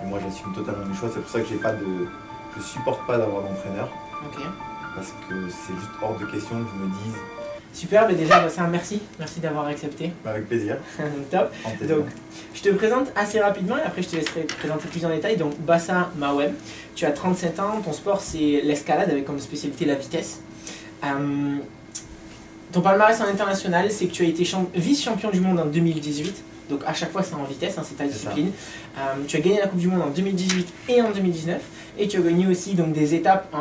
Et moi j'assume totalement mes choix, c'est pour ça que je supporte pas d'avoir d'entraîneur. Ok. Parce que c'est juste hors de question que je me dise. Super, mais déjà, c'est un merci. Merci d'avoir accepté. Avec plaisir. Top. En plaisir. Donc, je te présente assez rapidement et après je te laisserai te présenter plus en détail. Donc, Bassa Mawem, tu as 37 ans, ton sport c'est l'escalade avec comme spécialité la vitesse. Ton palmarès en international, c'est que tu as été vice-champion du monde en 2018. Donc à chaque fois c'est en vitesse, hein, c'est ta discipline. Tu as gagné la Coupe du Monde en 2018 et en 2019. Et tu as gagné aussi donc, des étapes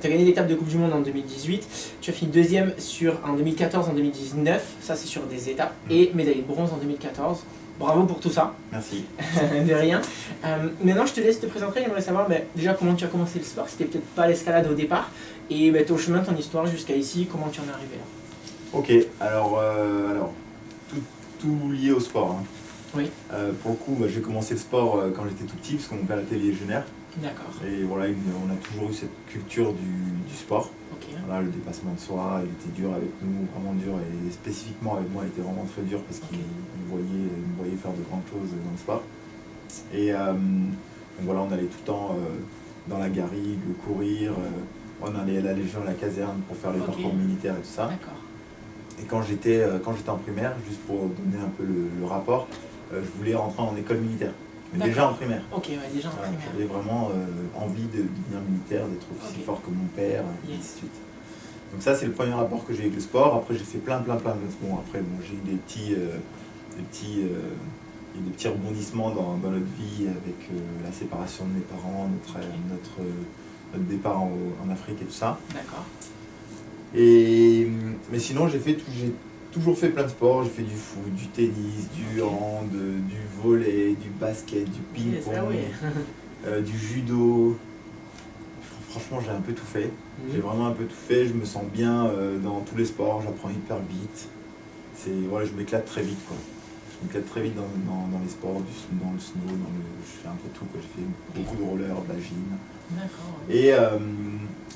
tu as gagné l'étape de Coupe du Monde en 2018. Tu as fini deuxième en 2014, en 2019. Ça c'est sur des étapes. Et médaille de bronze en 2014. Bravo pour tout ça. Merci. De rien. Maintenant je te laisse te présenter. J'aimerais savoir déjà comment tu as commencé le sport. C'était peut-être pas l'escalade au départ. Et ton chemin, ton histoire jusqu'à ici, comment tu en es arrivé là. Ok, alors tout lié au sport. Hein. Oui. Pour le coup, j'ai commencé le sport quand j'étais tout petit, parce que mon père était légionnaire. D'accord. Et voilà, on a toujours eu cette culture du sport. Okay. Voilà, le dépassement de soi, il était dur avec nous, vraiment dur. Et spécifiquement avec moi, il était vraiment très dur parce qu'il me voyait faire de grandes choses dans le sport. Et donc voilà, on allait tout le temps dans la garrigue, courir. On allait à la Légion, à la caserne pour faire les parcours militaires et tout ça. Et quand j'étais en primaire, juste pour donner un peu le rapport, je voulais rentrer en école militaire. Mais déjà en primaire. Ok, ouais, déjà en primaire. J'avais vraiment envie de devenir militaire, d'être aussi fort que mon père, et ainsi de suite. Donc ça, c'est le premier rapport que j'ai avec le sport. Après, j'ai fait plein de bon, après, j'ai eu des petits rebondissements dans notre vie avec la séparation de mes parents, notre départ en Afrique et tout ça. D'accord. Mais sinon, j'ai toujours fait plein de sports. J'ai fait du foot, du tennis, du hand, du volley, du basket, du ping-pong, du judo. Franchement, j'ai un peu tout fait. J'ai vraiment un peu tout fait. Je me sens bien dans tous les sports. J'apprends hyper vite. Je m'éclate très vite, quoi. Je m'éclate très vite dans les sports, dans le snow, je fais un peu tout, quoi. J'ai fait beaucoup de roller, de la gym. D'accord. Et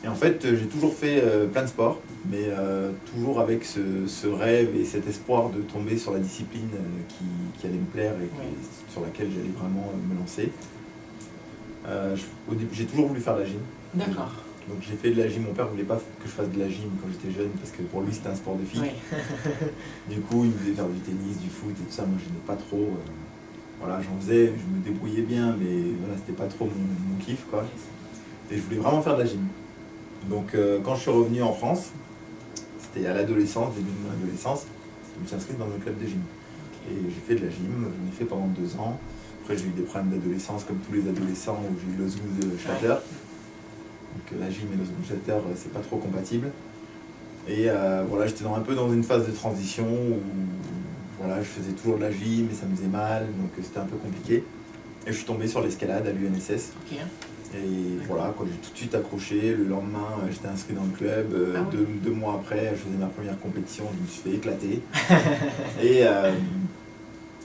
en fait, j'ai toujours fait plein de sports, mais toujours avec ce rêve et cet espoir de tomber sur la discipline qui allait me plaire et sur laquelle j'allais vraiment me lancer. J'ai toujours voulu faire de la gym. D'accord. Donc j'ai fait de la gym, mon père voulait pas que je fasse de la gym quand j'étais jeune parce que pour lui c'était un sport de fille. Du coup il me faisait faire du tennis, du foot et tout ça, moi je n'aimais pas trop. Voilà, j'en faisais, je me débrouillais bien, mais voilà, c'était pas trop mon kiff, quoi. Et je voulais vraiment faire de la gym. Donc quand je suis revenu en France, c'était à l'adolescence, début de mon adolescence, je me suis inscrit dans un club de gym. Et j'ai fait de la gym, j'en ai fait pendant 2 ans. Après j'ai eu des problèmes d'adolescence comme tous les adolescents où j'ai eu le Smooth Shatter. Donc la gym et le Smooth Shatter, c'est pas trop compatible. Et voilà, j'étais un peu dans une phase de transition où voilà, je faisais toujours de la gym mais ça me faisait mal, donc c'était un peu compliqué. Et je suis tombé sur l'escalade à l'UNSS. Okay. Et voilà, quoi, j'ai tout de suite accroché. Le lendemain, j'étais inscrit dans le club. Deux mois après, je faisais ma première compétition. Je me suis fait éclater.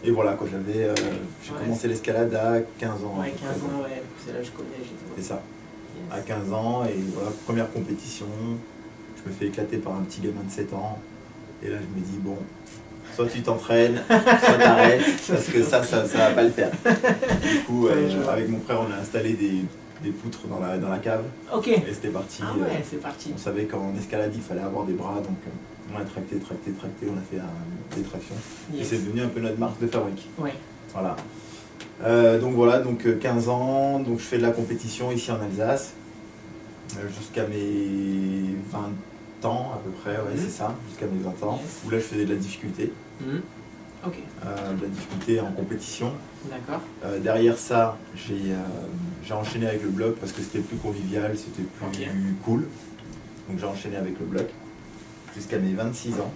Et voilà, quoi, j'ai commencé l'escalade à 15 ans. Ouais, 15 ans, ouais, c'est l'âge collège. C'est ça. Yes. À 15 ans, et voilà, première compétition. Je me fais éclater par un petit gamin de 7 ans. Et là, je me dis, bon, soit tu t'entraînes, soit t'arrêtes, parce que ça va pas le faire. Du coup, avec mon frère, on a installé des poutres dans la cave. Ok. Et c'était parti. Ah ouais, c'est parti. On savait qu'en escalade, il fallait avoir des bras, donc on a tracté, on a fait des tractions. Yes. Et c'est devenu un peu notre marque de fabrique. Ouais. Voilà. Donc 15 ans, donc je fais de la compétition ici en Alsace, jusqu'à mes 20 ans à peu près, ouais, c'est ça, jusqu'à mes 20 ans, yes. Où là je faisais de la difficulté. Ok. De la difficulté en compétition. D'accord. Derrière ça, j'ai enchaîné avec le bloc parce que c'était plus convivial, c'était plus cool. Donc j'ai enchaîné avec le bloc jusqu'à mes 26 ans.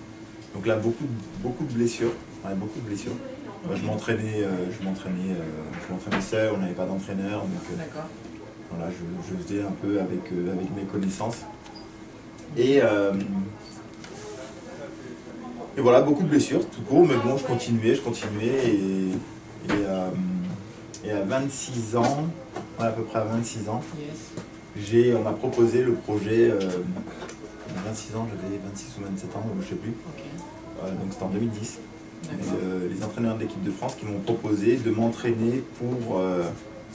Donc là, beaucoup de blessures. Ouais, beaucoup de blessures. Je m'entraînais seul, on n'avait pas d'entraîneur. Donc voilà, je faisais un peu avec mes connaissances. Et voilà, beaucoup de blessures, tout court, mais bon, je continuais, et à 26 ans, ouais, à peu près à 26 ans, yes. On m'a proposé le projet, à 26 ans, j'avais 26 ou 27 ans, je ne sais plus, donc c'était en 2010, les entraîneurs de l'équipe de France qui m'ont proposé de m'entraîner pour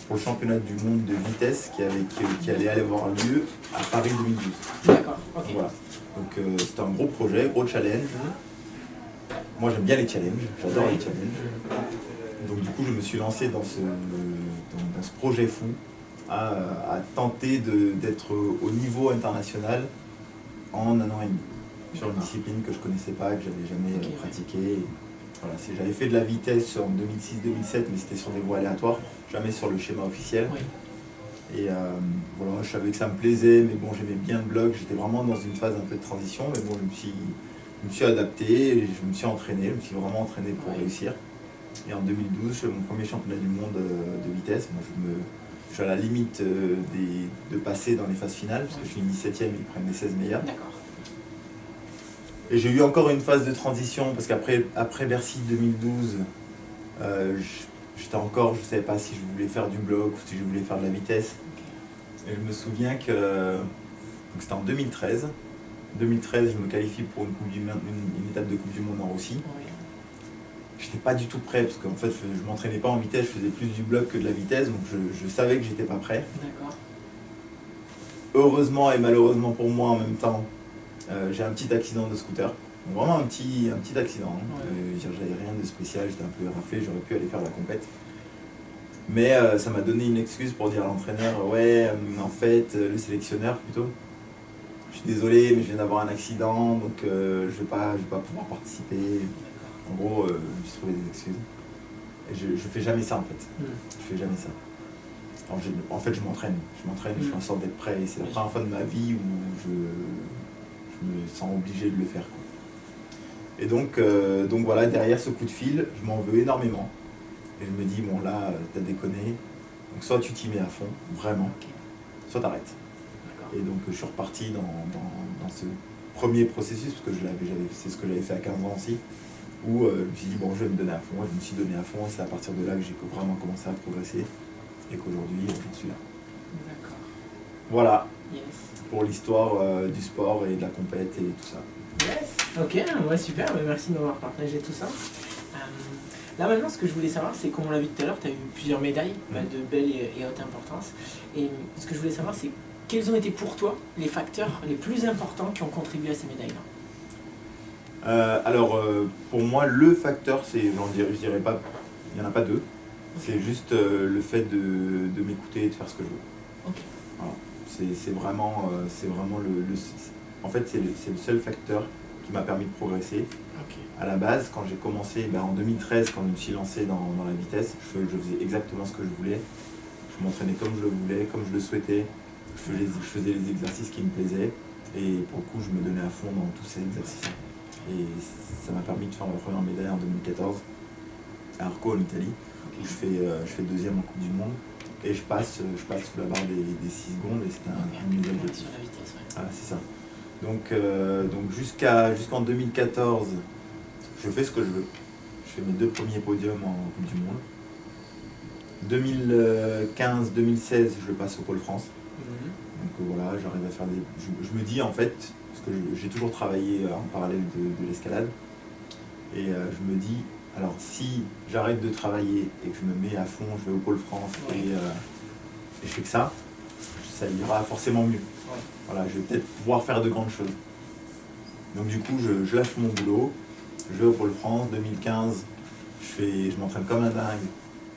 pour le championnat du monde de vitesse qui allait avoir lieu à Paris 2012. D'accord, ok. Voilà. Donc c'était un gros projet, gros challenge. Moi j'aime bien les challenges, j'adore les challenges. Donc du coup je me suis lancé dans ce projet fou à tenter d'être au niveau international en un an et demi. Sur une discipline que je ne connaissais pas, que j'avais jamais pratiquée. Voilà, j'avais fait de la vitesse en 2006-2007, mais c'était sur des voies aléatoires, jamais sur le schéma officiel. Oui. Et voilà, je savais que ça me plaisait, mais bon, j'aimais bien le bloc. J'étais vraiment dans une phase un peu de transition, mais bon, je me suis adapté, je me suis entraîné, je me suis vraiment entraîné pour réussir. Et en 2012, je fais mon premier championnat du monde de vitesse. Moi, je suis à la limite de passer dans les phases finales, parce que je suis 17e, ils prennent les 16 meilleurs. D'accord. Et j'ai eu encore une phase de transition, parce qu'après Bercy 2012, j'étais encore, je ne savais pas si je voulais faire du bloc ou si je voulais faire de la vitesse. Et je me souviens que c'était en 2013. En 2013, je me qualifie pour une étape de Coupe du Monde en Russie. Oui. Je n'étais pas du tout prêt, parce qu'en fait, je ne m'entraînais pas en vitesse, je faisais plus du bloc que de la vitesse, donc je savais que j'étais pas prêt. D'accord. Heureusement et malheureusement pour moi en même temps, j'ai un petit accident de scooter. Vraiment un petit accident. J'avais rien de spécial, j'étais un peu éraflé, j'aurais pu aller faire la compète. Mais ça m'a donné une excuse pour dire à l'entraîneur, ouais, en fait, le sélectionneur plutôt, je suis désolé, mais je viens d'avoir un accident, donc je vais pas pouvoir participer. En gros, je me suis trouvé des excuses. Et je fais jamais ça en fait. Je fais jamais ça. Alors, en fait, je m'entraîne, je fais en sorte d'être prêt. Et c'est la première fois de ma vie où je me sens obligé de le faire, quoi. Et donc voilà, derrière ce coup de fil, je m'en veux énormément. Et je me dis, bon là, t'as déconné. Donc soit tu t'y mets à fond, vraiment, soit t'arrêtes. Et donc je suis reparti dans ce premier processus, parce que c'est ce que j'avais fait à 15 ans aussi, où je me suis dit, bon, je vais me donner à fond. Et je me suis donné à fond, et c'est à partir de là que j'ai vraiment commencé à progresser, et qu'aujourd'hui, j'en suis là. D'accord. Voilà, Yes. pour l'histoire du sport et de la compète et tout ça. Yes. Ok, ouais, super, merci de m'avoir partagé tout ça. Là maintenant, ce que je voulais savoir, c'est comme on l'a vu tout à l'heure, tu as eu plusieurs médailles de belle et haute importance. Et ce que je voulais savoir, c'est quels ont été pour toi les facteurs les plus importants qui ont contribué à ces médailles-là? Alors, pour moi, le facteur, c'est, je dirais pas, il n'y en a pas deux. C'est juste le fait de m'écouter et de faire ce que je veux. Okay. Voilà. C'est vraiment en fait, c'est le seul facteur qui m'a permis de progresser. Okay. À la base, quand j'ai commencé, en 2013, quand je me suis lancé dans la vitesse, je faisais exactement ce que je voulais. Je m'entraînais comme je le voulais, comme je le souhaitais. Je faisais les exercices qui me plaisaient. Et pour le coup, je me donnais à fond dans tous ces exercices. Et ça m'a permis de faire ma première médaille en 2014 à Arco en Italie, où je fais deuxième en Coupe du Monde. Et je passe sous la barre des 6 secondes, et c'était une médaille de sur la vitesse, ouais. Ah, c'est ça. Donc jusqu'en 2014, je fais ce que je veux. Je fais mes 2 premiers podiums en Coupe du Monde. 2015-2016, je passe au Pôle France. Donc voilà, j'arrive à faire des... Je me dis en fait, parce que j'ai toujours travaillé en parallèle de l'escalade, et je me dis, alors si j'arrête de travailler et que je me mets à fond, je vais au Pôle France et je fais que ça ira forcément mieux. Voilà, je vais peut-être pouvoir faire de grandes choses. Donc du coup, je lâche mon boulot, je vais au Pôle France. 2015, je m'entraîne comme un dingue,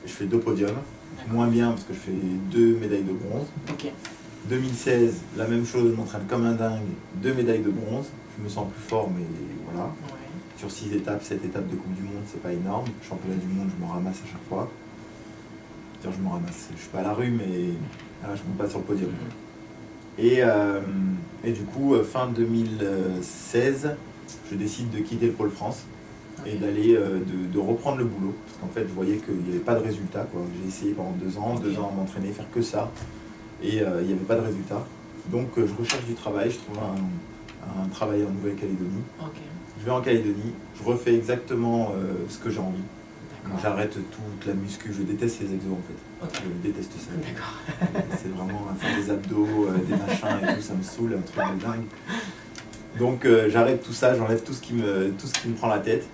je fais 2 podiums, moins bien parce que je fais 2 médailles de bronze. Okay. 2016, la même chose, je m'entraîne comme un dingue, 2 médailles de bronze, je me sens plus fort, mais voilà. Sur 6 étapes, 7 étapes de Coupe du Monde, c'est pas énorme. Championnat du monde, je m'en ramasse à chaque fois. Je m'en ramasse, je suis pas à la rue, mais là, je monte pas sur le podium. Et du coup, fin 2016, je décide de quitter le Pôle France et d'aller de reprendre le boulot. Parce qu'en fait, je voyais qu'il n'y avait pas de résultat, quoi. J'ai essayé pendant 2 ans à m'entraîner, faire que ça. Et il n'y avait pas de résultat. Donc je recherche du travail, je trouve un travail en Nouvelle-Calédonie. Je vais en Calédonie, je refais exactement ce que j'ai envie. J'arrête toute la muscu, je déteste les exos en fait. Je déteste ça. C'est vraiment faire des abdos, des machins et tout, ça me saoule, un truc de dingue. Donc j'arrête tout ça, j'enlève tout ce qui me prend la tête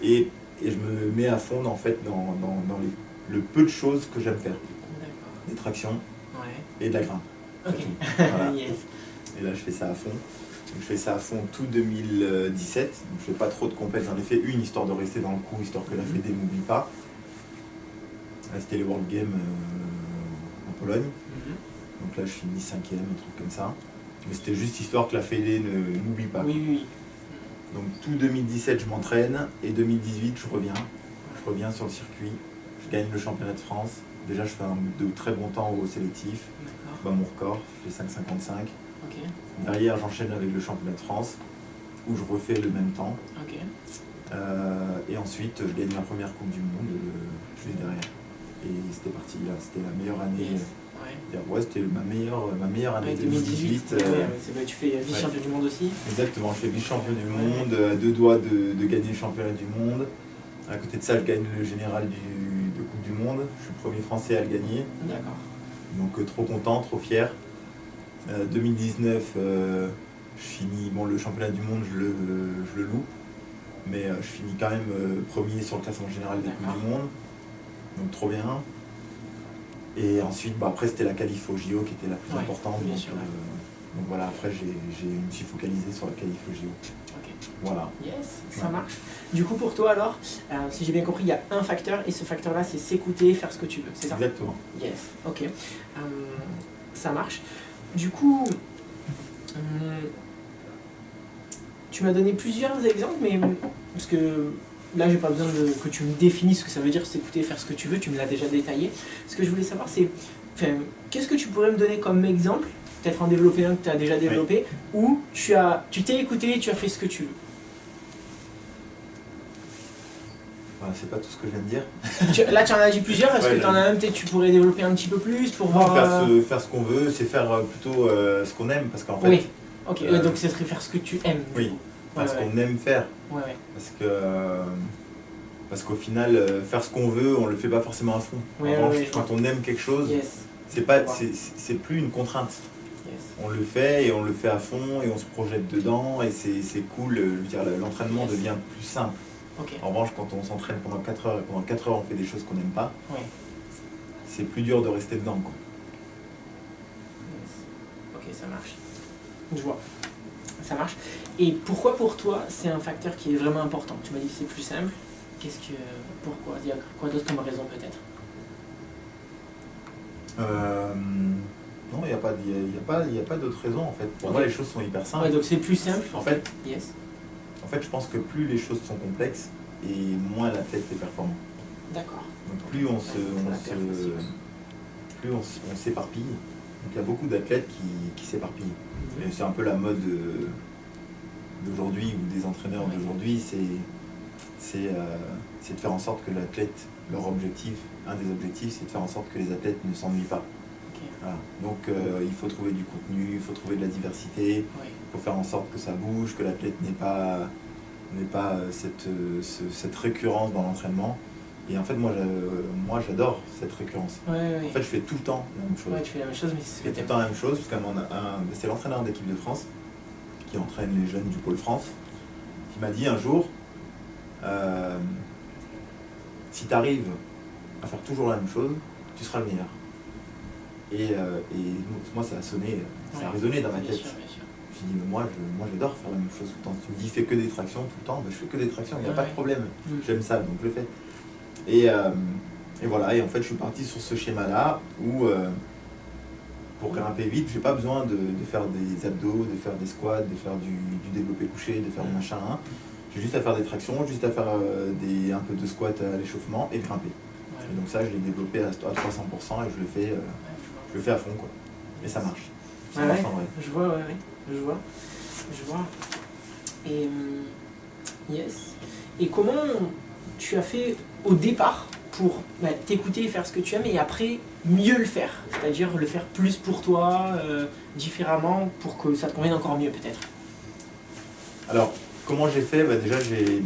et je me mets à fond en fait dans le peu de choses que j'aime faire. des tractions Ouais. et de la grimpe. Ok. Voilà. Yes. Et là, je fais ça à fond. Donc, je fais ça à fond tout 2017. Donc, je fais pas trop de compètes. J'en ai fait une histoire de rester dans le coup, histoire que la Fédé m'oublie pas. Là, c'était les World Games en Pologne. Donc là, je finis 5e, un truc comme ça. Mais c'était juste histoire que la Fédé ne m'oublie pas. Oui, oui. Donc tout 2017, je m'entraîne. Et 2018, je reviens. Je reviens sur le circuit. Je gagne le championnat de France. Déjà, je fais de très bons temps au sélectif. Je bats mon record. Je fais 5,55. Ok. Derrière, j'enchaîne avec le championnat de France, où je refais le même temps. Ok. Et ensuite, je gagne ma première Coupe du Monde juste derrière. Et c'était parti, là, c'était la meilleure année. Yes. Ouais, c'était ma meilleure année Ouais, 2018. Tu fais vice-champion du monde aussi. Exactement, je fais vice-champion du monde, à 2 doigts de gagner le championnat du monde. À côté de ça, je gagne le général de Coupe du Monde. Je suis le premier français à le gagner. D'accord. Donc trop content, trop fier. 2019, je finis, bon, le championnat du monde, je le loupe. Mais je finis quand même premier sur le classement général des Coupes du Monde. Donc trop bien. Et ensuite, après c'était la qualif au JO qui était la plus importante. Donc voilà, après je me suis focalisé sur la qualif au JO. Ok. Voilà. Yes, ça marche. Du coup pour toi alors, si j'ai bien compris, il y a un facteur et ce facteur-là c'est s'écouter, faire ce que tu veux, c'est ça? Exactement. Yes, ok. Ça marche. Du coup, tu m'as donné plusieurs exemples, mais parce que là, j'ai pas besoin que tu me définisses ce que ça veut dire s'écouter, faire ce que tu veux, tu me l'as déjà détaillé. Ce que je voulais savoir, c'est qu'est-ce que tu pourrais me donner comme exemple, peut-être en développer un que tu as déjà développé, où tu t'es écouté et tu as fait ce que tu veux. Voilà, c'est pas tout ce que je viens de dire. Là, tu en as dit plusieurs, est-ce que tu en as un, peut-être tu pourrais développer un petit peu plus pour voir... Faire ce qu'on veut, c'est faire plutôt ce qu'on aime, parce qu'en fait... Oui, ok, donc ce serait faire ce que tu aimes. Oui, ce qu'on aime faire. Parce qu'au final, faire ce qu'on veut, on le fait pas forcément à fond. En revanche, quand on aime quelque chose, c'est plus une contrainte. On le fait et on le fait à fond et on se projette dedans et c'est cool. L'entraînement devient plus simple. En revanche, quand on s'entraîne pendant 4 heures et pendant 4 heures on fait des choses qu'on n'aime pas, c'est plus dur de rester dedans, quoi. Ok, ça marche. Je vois. Ça marche. Et pourquoi pour toi c'est un facteur qui est vraiment important? Tu m'as dit que c'est plus simple. Pourquoi? Il y a quoi d'autre comme raison peut-être? Non, il n'y a pas d'autre raison en fait. Pour moi, les choses sont hyper simples. Ouais, donc c'est plus simple. En fait, je pense que plus les choses sont complexes et moins l'athlète est performant. D'accord. Donc plus on s'éparpille. Donc il y a beaucoup d'athlètes qui s'éparpillent. Et c'est un peu la mode d'aujourd'hui ou des entraîneurs d'aujourd'hui, c'est de faire en sorte que l'athlète, un des objectifs, c'est de faire en sorte que les athlètes ne s'ennuient pas. Voilà. Donc il faut trouver du contenu, il faut trouver de la diversité, il faut faire en sorte que ça bouge, que l'athlète n'ait pas cette récurrence dans l'entraînement. Et en fait, moi j'adore cette récurrence. En fait, je fais tout le temps la même chose. Tu fais la même chose, mais je fais tout le temps la même chose, parce que c'est l'entraîneur d'équipe de France qui entraîne les jeunes du Pôle France, qui m'a dit un jour, si tu arrives à faire toujours la même chose, tu seras le meilleur. Et moi, ça a sonné, ça a résonné dans ma tête. Je me suis dit, mais moi j'adore faire la même chose tout le temps. Si tu me dis, fais que des tractions tout le temps, je fais que des tractions, il n'y a pas de problème. J'aime ça, donc je le fais. Et voilà, et en fait, je suis parti sur ce schéma-là où, pour grimper vite, j'ai pas besoin de faire des abdos, de faire des squats, de faire du développé couché, de faire du machin. J'ai juste à faire des tractions, juste à faire un peu de squat à l'échauffement et grimper. Et donc ça, je l'ai développé à 300% et je le fais à fond, quoi. Et ça marche. Ça marche en vrai. Je vois. Et yes. Et comment tu as fait au départ pour t'écouter et faire ce que tu aimes et après mieux le faire? C'est-à-dire le faire plus pour toi, différemment, pour que ça te convienne encore mieux peut-être? Alors, comment j'ai fait? Déjà, j'ai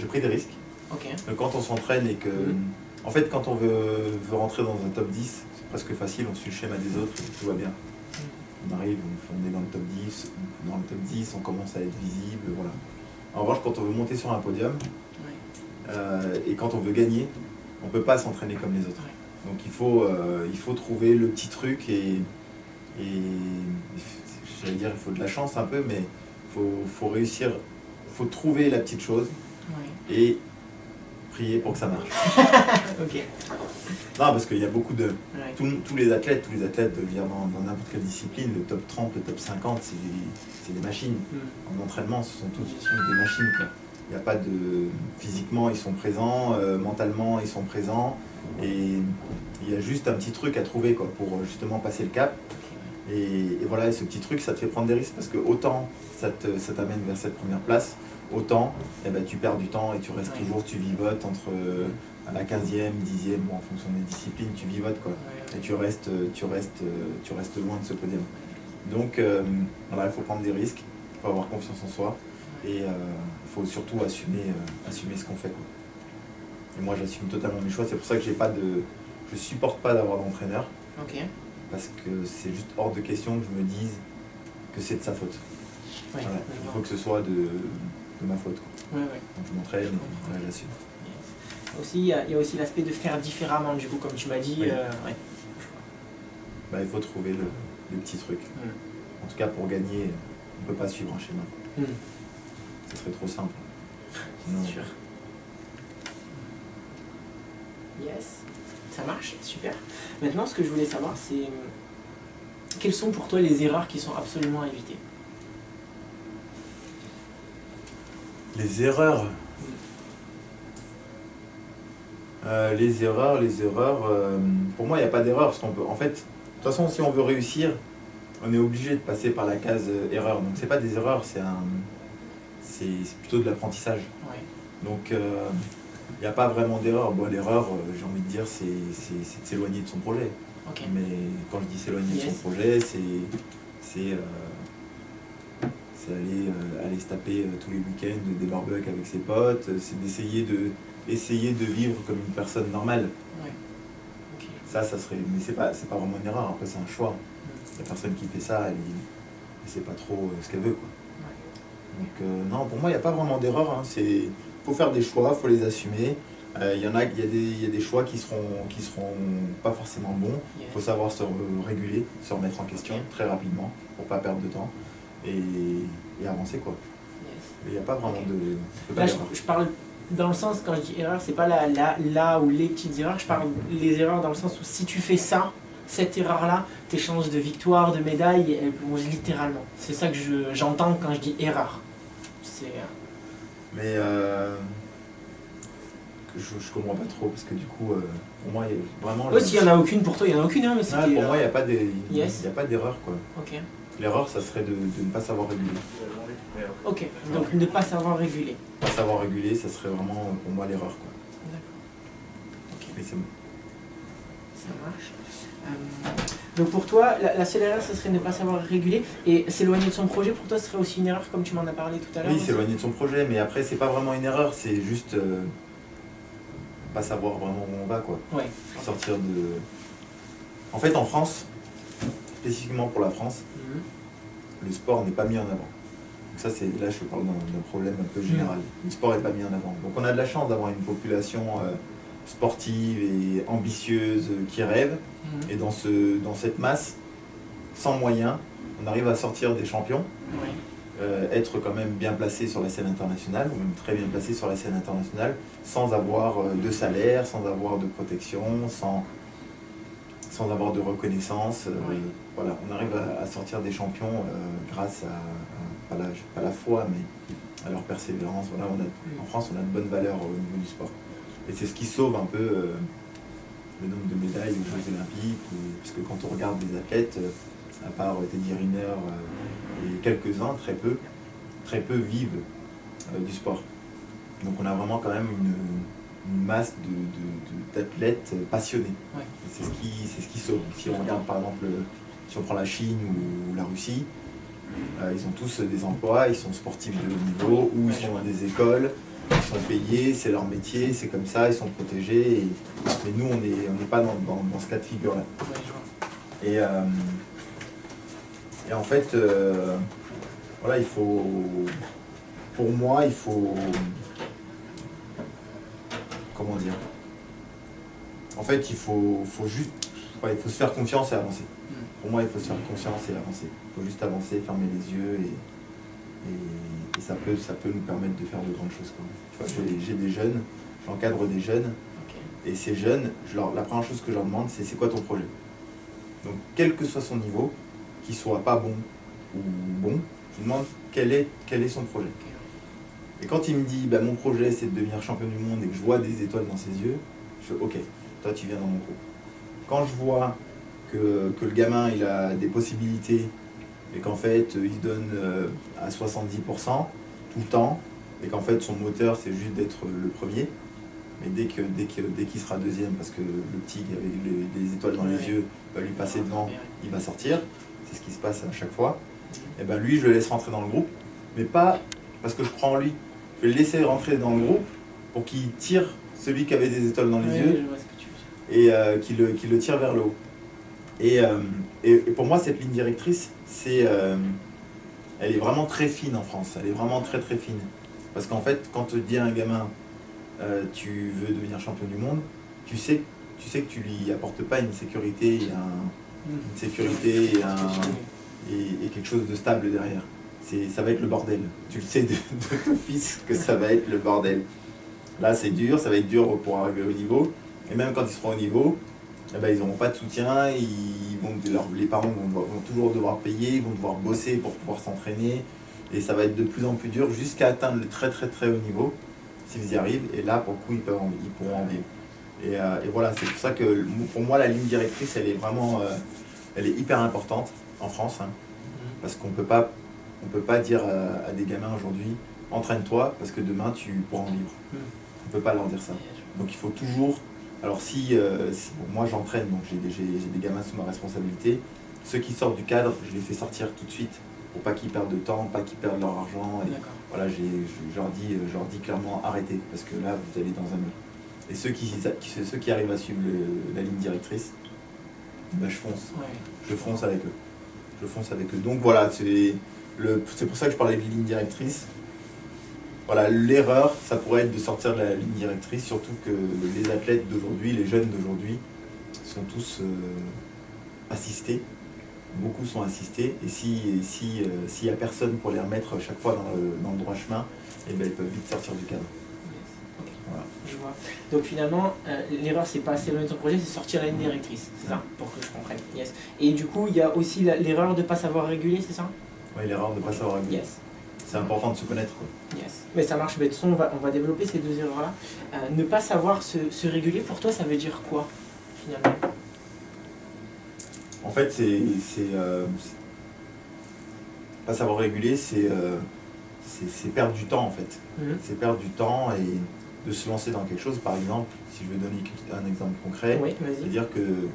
pris des risques. Okay. Quand on s'entraîne et que... En fait, quand on veut rentrer dans un top 10, c'est presque facile, on suit le schéma des autres et tout va bien. On arrive, on est dans le top 10, on commence à être visible, voilà. En revanche, quand on veut monter sur un podium, et quand on veut gagner, on ne peut pas s'entraîner comme les autres. Donc il faut trouver le petit truc et j'allais dire il faut de la chance un peu, mais faut réussir, faut trouver la petite chose et prier pour que ça marche. Ok. Non, parce qu'il y a beaucoup de... Tous les athlètes, dans n'importe quelle discipline, le top 30, le top 50, c'est des machines. En entraînement, ce sont tous des machines, quoi. Il n'y a pas de... Physiquement, ils sont présents, mentalement, ils sont présents. Et il y a juste un petit truc à trouver, quoi, pour justement passer le cap. Et voilà, et ce petit truc, ça te fait prendre des risques parce que autant ça t'amène vers cette première place, autant tu perds du temps et tu restes toujours, tu vivotes entre à la 15e, 10e, bon, en fonction des disciplines, tu vivotes, quoi. Et tu restes loin de ce podium. Donc voilà, il faut prendre des risques, il faut avoir confiance en soi et il faut surtout assumer ce qu'on fait, quoi. Et moi, j'assume totalement mes choix, c'est pour ça que je supporte pas d'avoir d'entraîneur. Parce que c'est juste hors de question que je me dise que c'est de sa faute. Voilà. Il faut que ce soit de ma faute, quoi. Donc je m'entraîne et là j'assume. Aussi, il y a aussi l'aspect de faire différemment, du coup, comme tu m'as dit. Il faut trouver le petit truc. En tout cas, pour gagner, on ne peut pas suivre un schéma. Ce serait trop simple. Sinon... C'est sûr. Yes. Ça marche, super. Maintenant, ce que je voulais savoir, c'est quelles sont pour toi les erreurs qui sont absolument à éviter? Les erreurs. Les erreurs, pour moi, il n'y a pas d'erreur. Parce qu'on peut, en fait, de toute façon, si on veut réussir, on est obligé de passer par la case erreur. Donc, c'est pas des erreurs, c'est plutôt de l'apprentissage. Donc, il n'y a pas vraiment d'erreur. Bon, l'erreur, j'ai envie de dire, c'est de s'éloigner de son projet. Mais quand je dis s'éloigner de son projet, c'est aller se taper tous les week-ends des barbecues avec ses potes, c'est d'essayer de vivre comme une personne normale. Ça serait... Mais c'est pas vraiment une erreur, après c'est un choix. La personne qui fait ça, elle sait pas trop ce qu'elle veut, quoi. Donc non, pour moi, il n'y a pas vraiment d'erreur, hein. Faut faire des choix, faut les assumer. Il y a des choix qui seront pas forcément bons. Il faut savoir se réguler, se remettre en question très rapidement pour pas perdre de temps et avancer, quoi. Mais il n'y a pas vraiment de là, je parle dans le sens, quand je dis erreur, c'est pas là où les petites erreurs, je parle les erreurs dans le sens où si tu fais ça, cette erreur-là, tes chances de victoire, de médaille, elles plongent littéralement. C'est ça que j'entends quand je dis erreur. Mais je comprends pas trop parce que du coup, pour moi, il y a vraiment... S'il n'y en a aucune pour toi, il n'y en a aucune. Hein, mais pour moi, il n'y a pas d'erreur, quoi. L'erreur, ça serait de ne pas savoir réguler. Ok, donc ne pas savoir réguler. Pas savoir réguler, ça serait vraiment pour moi l'erreur, quoi. D'accord. Mais c'est bon. Ça marche. Donc pour toi, la seule erreur, ce serait ne pas savoir réguler. Et s'éloigner de son projet, pour toi, ce serait aussi une erreur, comme tu m'en as parlé tout à l'heure? Oui, s'éloigner de son projet, mais après, c'est pas vraiment une erreur, c'est juste pas savoir vraiment où on va, quoi. Sortir de... En fait, en France, spécifiquement pour la France, le sport n'est pas mis en avant. Donc ça, là, je parle d'un problème un peu général. Le sport n'est pas mis en avant. Donc on a de la chance d'avoir une population sportive et ambitieuse qui rêve. Et dans cette masse, sans moyens, on arrive à sortir des champions, être quand même bien placé sur la scène internationale, ou même très bien placé sur la scène internationale, sans avoir de salaire, sans avoir de protection, sans avoir de reconnaissance. Voilà, on arrive à sortir des champions grâce à pas la foi, mais à leur persévérance. Voilà, en France, on a de bonnes valeurs au niveau du sport. Et c'est ce qui sauve un peu le nombre de médailles aux Jeux Olympiques, parce que quand on regarde les athlètes, à part Teddy Riner et quelques-uns, très peu vivent du sport. Donc on a vraiment quand même une masse d'athlètes passionnés. C'est ce qui sauve. Si on regarde par exemple, si on prend la Chine ou la Russie, ils ont tous des emplois, ils sont sportifs de haut niveau, ou ils sont dans des écoles, ils sont payés, c'est leur métier, c'est comme ça, ils sont protégés. Mais nous, on n'est pas dans ce cas de figure-là. Et en fait, voilà, pour moi, il faut... Comment dire? En fait, il faut juste il faut se faire confiance et avancer. Pour moi, il faut se faire confiance et avancer. Il faut juste avancer, fermer les yeux et ça peut nous permettre de faire de grandes choses. Tu vois, j'ai des jeunes, j'encadre des jeunes et ces jeunes, la première chose que je leur demande, c'est quoi ton projet? Donc, quel que soit son niveau, qu'il soit pas bon ou bon, je lui demande quel est son projet. Et quand il me dit mon projet c'est de devenir champion du monde et que je vois des étoiles dans ses yeux, je fais ok, toi tu viens dans mon groupe. Quand je vois que le gamin il a des possibilités et qu'en fait il se donne à 70% tout le temps et qu'en fait son moteur c'est juste d'être le premier, mais dès qu'il sera deuxième parce que le petit avec les étoiles dans les yeux va lui passer devant, il va sortir, c'est ce qui se passe à chaque fois, et lui je le laisse rentrer dans le groupe, mais pas parce que je crois en lui. Je vais le laisser rentrer dans le groupe pour qu'il tire celui qui avait des étoiles dans les yeux et qu'il le tire vers le haut. Et pour moi, cette ligne directrice, elle est vraiment très fine en France. Elle est vraiment très très fine. Parce qu'en fait, quand tu dis à un gamin tu veux devenir champion du monde, tu sais que tu lui apportes pas une sécurité et quelque chose de stable derrière. Ça va être le bordel. Tu le sais de ton fils que ça va être le bordel. Là, c'est dur, ça va être dur pour arriver au niveau. Et même quand ils seront au niveau, ils n'auront pas de soutien. Les parents vont toujours devoir payer, ils vont devoir bosser pour pouvoir s'entraîner. Et ça va être de plus en plus dur jusqu'à atteindre le très très très haut niveau, s'ils y arrivent. Et là, pour le coup, ils pourront en vivre. Et voilà, c'est pour ça que pour moi, la ligne directrice, elle est vraiment elle est hyper importante en France. Parce qu'on peut pas dire à des gamins aujourd'hui, entraîne-toi parce que demain tu pourras en vivre. On ne peut pas leur dire ça. Donc il faut toujours. Alors moi j'entraîne, donc j'ai des gamins sous ma responsabilité. Ceux qui sortent du cadre, je les fais sortir tout de suite pour pas qu'ils perdent de temps, pas qu'ils perdent leur argent. Et voilà, je leur dis clairement arrêtez parce que là vous allez dans un mur. Et ceux qui arrivent à suivre la ligne directrice, je fonce. Je fonce avec eux. Donc voilà, c'est pour ça que je parlais de ligne directrice. Voilà, l'erreur, ça pourrait être de sortir de la ligne directrice, surtout que les athlètes d'aujourd'hui, les jeunes d'aujourd'hui, sont tous assistés. Beaucoup sont assistés. Et s'il n'y a personne pour les remettre chaque fois dans le droit chemin, ils peuvent vite sortir du cadre. Voilà. Je vois. Donc finalement, l'erreur, c'est pas s'éloigner de son projet, c'est sortir la ligne directrice. C'est ça, pour que je comprenne. Yes. Et du coup, il y a aussi l'erreur de ne pas savoir réguler, c'est ça? Oui, l'erreur de ne pas savoir réguler. Yes. C'est important de se connaître. Yes. Mais ça marche. Mais de toute façon, on va développer ces deux erreurs-là. Ne pas savoir se réguler, pour toi, ça veut dire quoi, finalement? En fait, pas savoir réguler, c'est perdre du temps, en fait. C'est perdre du temps et de se lancer dans quelque chose. Par exemple, si je veux donner un exemple concret, c'est-à-dire que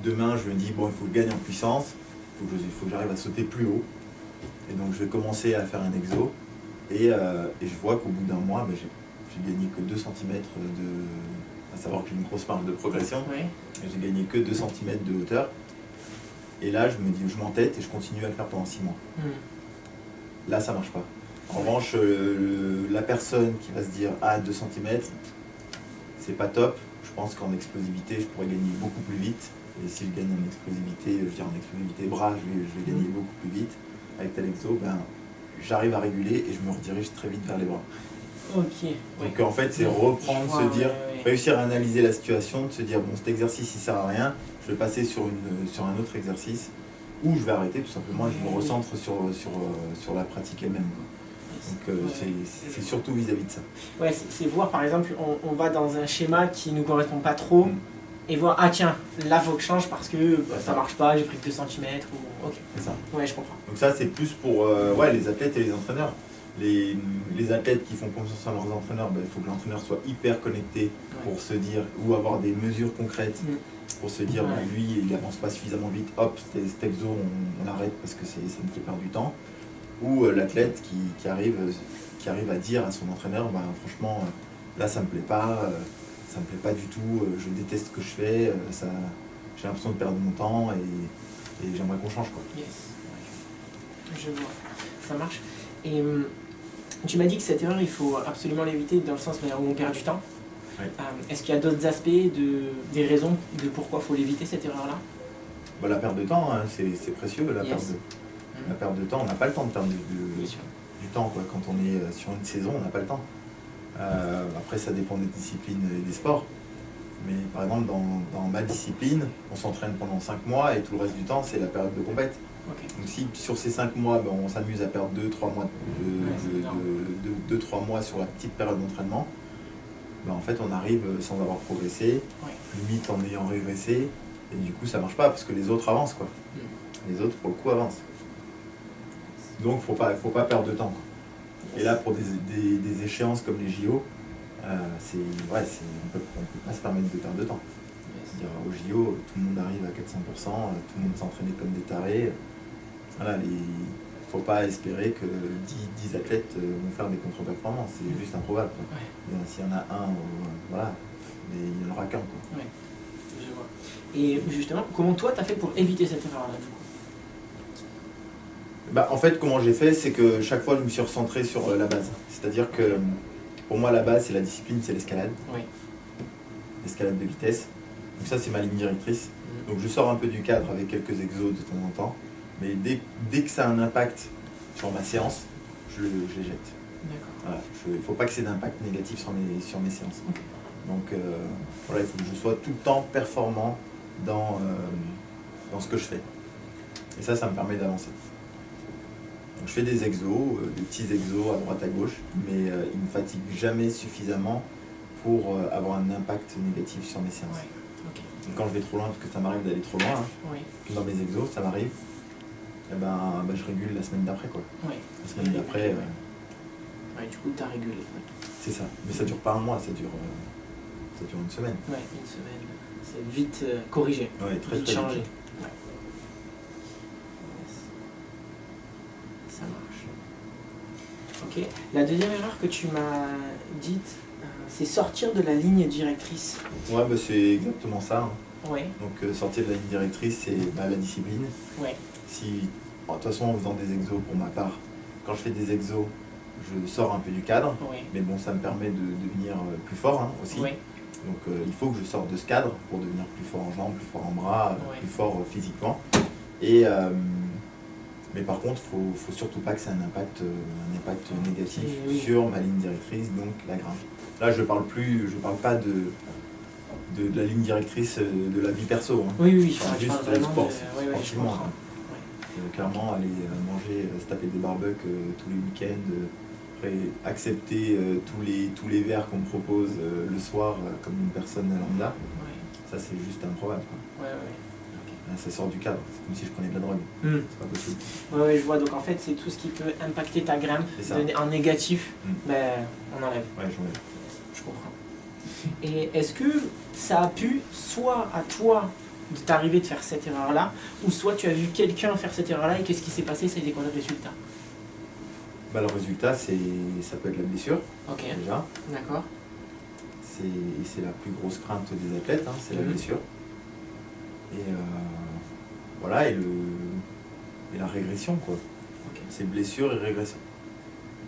demain, je me dis, bon, il faut que je gagne en puissance, il faut que j'arrive à sauter plus haut. Et donc, je vais commencer à faire un exo. Et je vois qu'au bout d'un mois, j'ai gagné que 2 cm à savoir que j'ai une grosse marge de progression. Et j'ai gagné que 2 cm de hauteur. Et là, je me dis, je m'entête et je continue à le faire pendant 6 mois. Là, ça marche pas. En revanche, la personne qui va se dire, 2 cm, c'est pas top. Je pense qu'en explosivité, je pourrais gagner beaucoup plus vite. Et si je gagne en explosivité, en explosivité bras, je vais gagner beaucoup plus vite. Avec tel exo, j'arrive à réguler et je me redirige très vite vers les bras. Ok. Donc en fait, c'est reprendre, se dire, réussir à analyser la situation, de se dire, bon, cet exercice il sert à rien, je vais passer sur un autre exercice, ou je vais arrêter tout simplement et je me recentre sur la pratique elle-même. Donc c'est surtout vis-à-vis de ça. Ouais, c'est voir par exemple, on va dans un schéma qui ne nous correspond pas trop, et voir, tiens, là faut que je change parce que ça marche pas, j'ai pris que 2 cm, ou ok. C'est ça. Ouais, je comprends. Donc ça c'est plus pour les athlètes et les entraîneurs. Les athlètes qui font confiance en leurs entraîneurs, il faut que l'entraîneur soit hyper connecté pour se dire, ou avoir des mesures concrètes pour se dire, lui il n'avance pas suffisamment vite, hop, cet exo on l'arrête parce que ça me fait perdre du temps. Ou l'athlète qui arrive à dire à son entraîneur, franchement là ça me plaît pas du tout, je déteste ce que je fais, j'ai l'impression de perdre mon temps et j'aimerais qu'on change, quoi. Yes. Je vois, ça marche. Et tu m'as dit que cette erreur, il faut absolument l'éviter dans le sens où on perd du temps. Ouais. Est-ce qu'il y a d'autres aspects, des raisons de pourquoi il faut l'éviter cette erreur-là? Bah, la perte de temps, hein, c'est précieux, la perte de temps. On n'a pas le temps de perdre du temps, quoi. Quand on est sur une saison, on n'a pas le temps. Après, ça dépend des disciplines et des sports. Mais par exemple, dans ma discipline, on s'entraîne pendant 5 mois et tout le reste du temps, c'est la période de compète. Okay. Donc si sur ces 5 mois, ben, on s'amuse à perdre 2-3 mois, 2-3 mois sur la petite période d'entraînement, ben, en fait, on arrive sans avoir progressé, limite en ayant régressé, et du coup, ça marche pas parce que les autres avancent, quoi. Les autres, pour le coup, avancent. Donc, faut pas perdre de temps, quoi. Et là, pour des échéances comme les JO, on ne peut pas se permettre de perdre de temps. C'est-à-dire, aux JO, tout le monde arrive à 400%, tout le monde s'entraîne comme des tarés. Voilà, il ne faut pas espérer que 10 athlètes vont faire des contre-performances, c'est juste improbable. S'il y en a un, voilà, mais il n'y en aura qu'un. Ouais, je vois. Et justement, comment toi tu as fait pour éviter cette erreur-là du coup? Bah, en fait, comment j'ai fait, c'est que chaque fois, je me suis recentré sur la base. C'est-à-dire que pour moi, la base, c'est la discipline, c'est l'escalade. Oui. L'escalade de vitesse. Donc ça, c'est ma ligne directrice. Donc je sors un peu du cadre avec quelques exos de temps en temps. Mais dès que ça a un impact sur ma séance, je les jette. Voilà, il ne faut pas que c'est d'impact négatif sur mes séances. Okay. Donc voilà, il faut que je sois tout le temps performant dans ce que je fais. Et ça me permet d'avancer. Donc je fais des exos, des petits exos à droite à gauche, mais ils ne me fatiguent jamais suffisamment pour avoir un impact négatif sur mes séances. Ouais. Okay. Et quand je vais trop loin, parce que ça m'arrive d'aller trop loin, dans mes exos, ça m'arrive, et je régule la semaine d'après, quoi. Ouais. La semaine d'après. Du coup, tu as régulé. C'est ça. Mais ça dure pas un mois, ça dure une semaine. Ouais, une semaine. C'est vite corrigé. Ouais, très vite très changé. Vite. Ouais. Ça marche. Ok. La deuxième erreur que tu m'as dite, c'est sortir de la ligne directrice. Ouais, c'est exactement ça. Hein. Ouais. Donc sortir de la ligne directrice, c'est la discipline. Ouais. De toute façon, en faisant des exos pour ma part, quand je fais des exos, je sors un peu du cadre, mais bon, ça me permet de devenir plus fort aussi. Donc il faut que je sorte de ce cadre pour devenir plus fort en jambes, plus fort en bras, plus fort physiquement. Mais par contre, il ne faut surtout pas que ça ait un impact négatif sur ma ligne directrice, donc la grimpe. Là, je parle pas de la ligne directrice de la vie perso. Hein. Oui, je parle juste de sport. Clairement, aller manger, se taper des barbecues tous les week-ends, après accepter tous les verres qu'on me propose le soir comme une personne lambda, ça c'est juste improbable. Quoi. Là, ça sort du cadre, c'est comme si je prenais de la drogue. C'est pas possible. Oui, je vois. Donc en fait, c'est tout ce qui peut impacter ta grimpe en négatif, on enlève. Ouais, j'enlève. Je comprends. Et est-ce que ça a pu, soit à toi, de t'arriver de faire cette erreur-là, ou soit tu as vu quelqu'un faire cette erreur-là et qu'est-ce qui s'est passé, ça a été quoi le résultat? Le résultat, ça peut être la blessure, déjà. D'accord. C'est la plus grosse crainte des athlètes, hein, c'est la blessure. Et voilà, et la régression, quoi. C'est blessure et régression.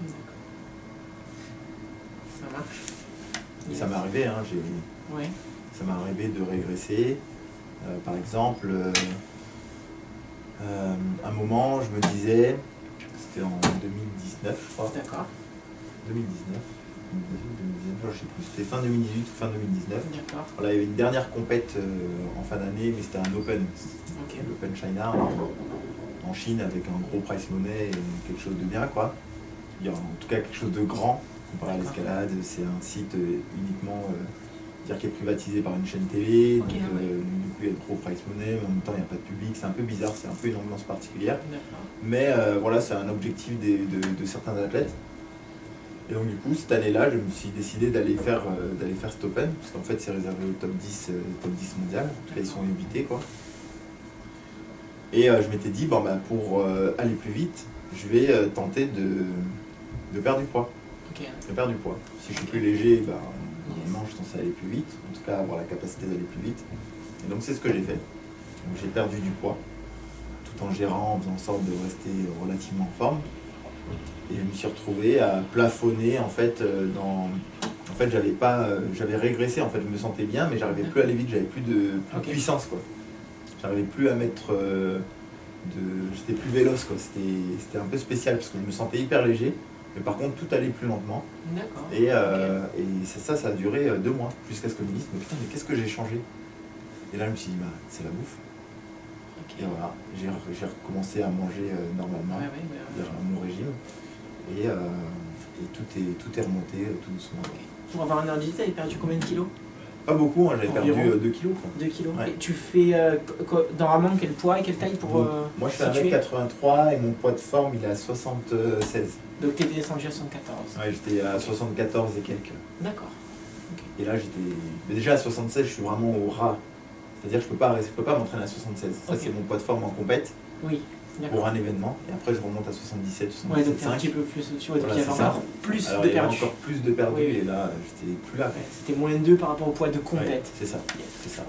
D'accord. Ça marche. Et ça m'est arrivé, hein, ça m'est arrivé de régresser. Par exemple, un moment, je me disais, c'était en 2019, je crois. D'accord. 2019, je sais plus, c'était fin 2018 ou fin 2019. D'accord. Voilà, il y avait une dernière compète en fin d'année, mais c'était un Open. L'Open China en Chine avec un gros price money et quelque chose de bien, quoi. Il y a en tout cas quelque chose de grand comparé à l'escalade. C'est un site uniquement qui est privatisé par une chaîne télé, donc du coup il y a trop price money, mais en même temps il n'y a pas de public, c'est un peu bizarre, c'est un peu une ambiance particulière. Mais voilà, c'est un objectif de certains athlètes. Et donc du coup cette année-là, je me suis décidé d'aller faire cet Open, parce qu'en fait c'est réservé au top 10 mondial, en tout cas ils sont invités, quoi. Et je m'étais dit, pour aller plus vite, je vais tenter de perdre du poids. De perdre du poids. Si je suis plus léger, normalement je suis censé aller plus vite, en tout cas avoir la capacité d'aller plus vite. Et donc c'est ce que j'ai fait. Donc j'ai perdu du poids, tout en gérant, en faisant en sorte de rester relativement en forme. Et je me suis retrouvé à plafonner en fait En fait, j'avais régressé, en fait, je me sentais bien, mais j'arrivais plus à aller vite, j'avais plus de puissance, quoi. J'arrivais plus à mettre j'étais plus véloce, quoi. C'était un peu spécial parce que je me sentais hyper léger, mais par contre tout allait plus lentement. D'accord. Et ça a duré 2 mois jusqu'à ce que je me dise mais putain, mais qu'est-ce que j'ai changé? Et là je me suis dit bah c'est la bouffe. Et voilà, j'ai recommencé à manger normalement, mon régime, et tout est remonté tout doucement. Pour avoir un ordre d'idée, tu avais perdu combien de kilos? Pas beaucoup, hein, j'avais perdu 2 kilos. Quoi. 2 kilos. Ouais. Et tu fais normalement quel poids et quelle taille pour moi je fais 1m83 et mon poids de forme il est à 76. Donc tu étais descendu à 74. Ouais, j'étais à 74 et quelques. D'accord. Et là j'étais déjà à 76, je suis vraiment au ras. C'est-à-dire que je peux pas m'entraîner à 76. Ça c'est mon poids de forme en compète. Oui. Pour un événement, et après je remonte à 77, 77. Ouais, donc t'es un petit peu plus au-dessus, donc voilà, il y avait encore plus de perdu. Encore plus de perdu, et là j'étais plus là. C'était moins 2 par rapport au poids de compète. Ouais, c'est ça, c'est ça.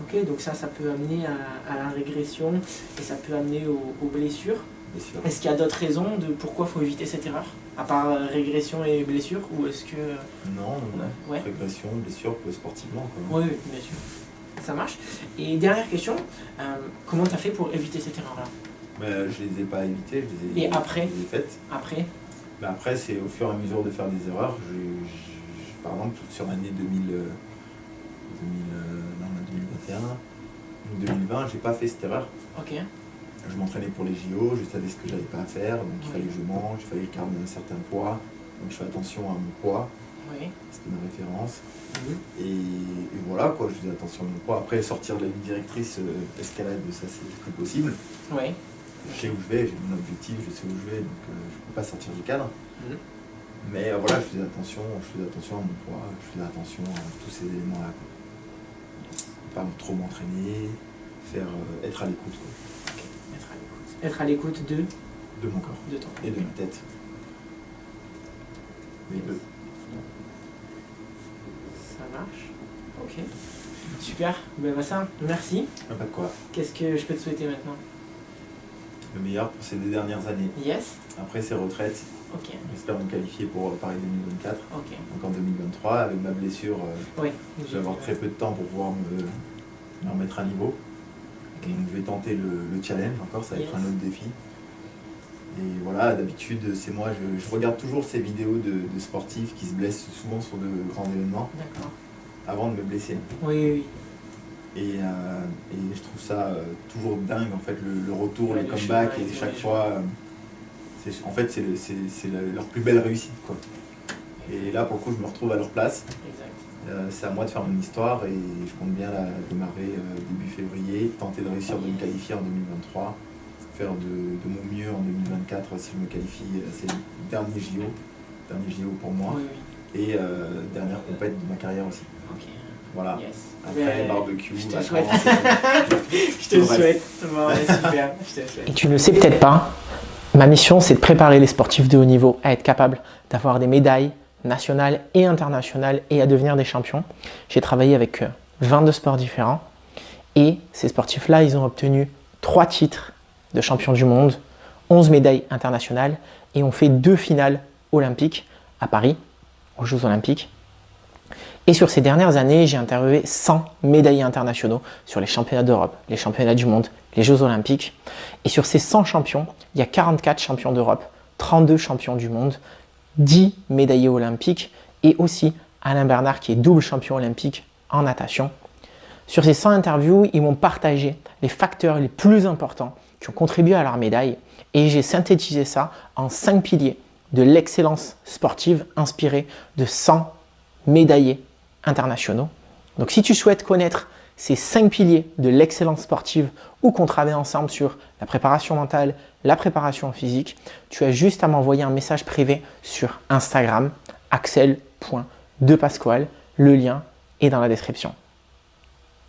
Ok, donc ça peut amener à la régression, et ça peut amener aux blessures. Est-ce qu'il y a d'autres raisons de pourquoi il faut éviter cette erreur? À part régression et blessure, ou est-ce que... Non, régression, blessure, sportivement. Quoi. Oui, bien sûr. Ça marche. Et dernière question, comment tu as fait pour éviter cette erreur-là? Je les ai pas évitées, je les ai faites. Après, c'est au fur et à mesure de faire des erreurs. Par exemple, sur l'année 2021, 2020, j'ai pas fait cette erreur. Ok. Je m'entraînais pour les JO, je savais ce que j'avais pas à faire, donc il fallait que je mange, il fallait que je garde un certain poids, donc je fais attention à mon poids. Oui. C'était ma référence. Et voilà, quoi, je faisais attention à mon poids. Après, sortir de la ligne directrice, escalade, ça c'est plus possible. Oui. Je sais où je vais, j'ai mon objectif, je sais où je vais, donc je ne peux pas sortir du cadre. Mais voilà, je faisais attention à mon poids, je faisais attention à tous ces éléments-là. Pas trop m'entraîner, être à l'écoute. Okay. Être à l'écoute de mon corps. De ton et de ma tête. Les deux. Ça marche. Ok. Super. Ben Vassin, merci. Pas de quoi. Qu'est-ce que je peux te souhaiter maintenant? Le meilleur pour ces 2 dernières années. Yes. Après ces retraites. Ok. J'espère me qualifier pour Paris 2024. Ok. Donc en 2023, avec ma blessure, je vais avoir très peu de temps pour pouvoir me remettre à niveau. Okay. Donc je vais tenter le challenge encore, ça va être un autre défi. Et voilà, d'habitude, c'est moi, je regarde toujours ces vidéos de sportifs qui se blessent souvent sur de grands événements. D'accord. Avant de me blesser. Oui. Et je trouve ça toujours dingue, en fait, le retour, le comeback, et chaque fois, en fait, c'est leur plus belle réussite, quoi. Et là, pour le coup, je me retrouve à leur place. C'est à moi de faire mon histoire, et je compte bien la démarrer début février, tenter de réussir de me qualifier en 2023, faire de mon mieux en 2024 si je me qualifie, c'est le dernier JO pour moi, et dernière compète de ma carrière aussi. Okay. Voilà. Yes. Après, barbecue, je te souhaite. Je te souhaite. Bon, super. Je te souhaite. Et tu ne le sais peut-être pas, ma mission c'est de préparer les sportifs de haut niveau à être capables d'avoir des médailles nationales et internationales et à devenir des champions. J'ai travaillé avec 22 sports différents et ces sportifs-là, ils ont obtenu 3 titres de champion du monde, 11 médailles internationales et ont fait 2 finales olympiques à Paris, aux Jeux Olympiques. Et sur ces dernières années, j'ai interviewé 100 médaillés internationaux sur les championnats d'Europe, les championnats du monde, les Jeux Olympiques. Et sur ces 100 champions, il y a 44 champions d'Europe, 32 champions du monde, 10 médaillés olympiques et aussi Alain Bernard qui est double champion olympique en natation. Sur ces 100 interviews, ils m'ont partagé les facteurs les plus importants qui ont contribué à leur médaille et j'ai synthétisé ça en 5 piliers de l'excellence sportive inspirés de 100 médaillés internationaux. Donc si tu souhaites connaître ces 5 piliers de l'excellence sportive ou qu'on travaille ensemble sur la préparation mentale, la préparation physique, tu as juste à m'envoyer un message privé sur Instagram, axel.depasquale. Le lien est dans la description.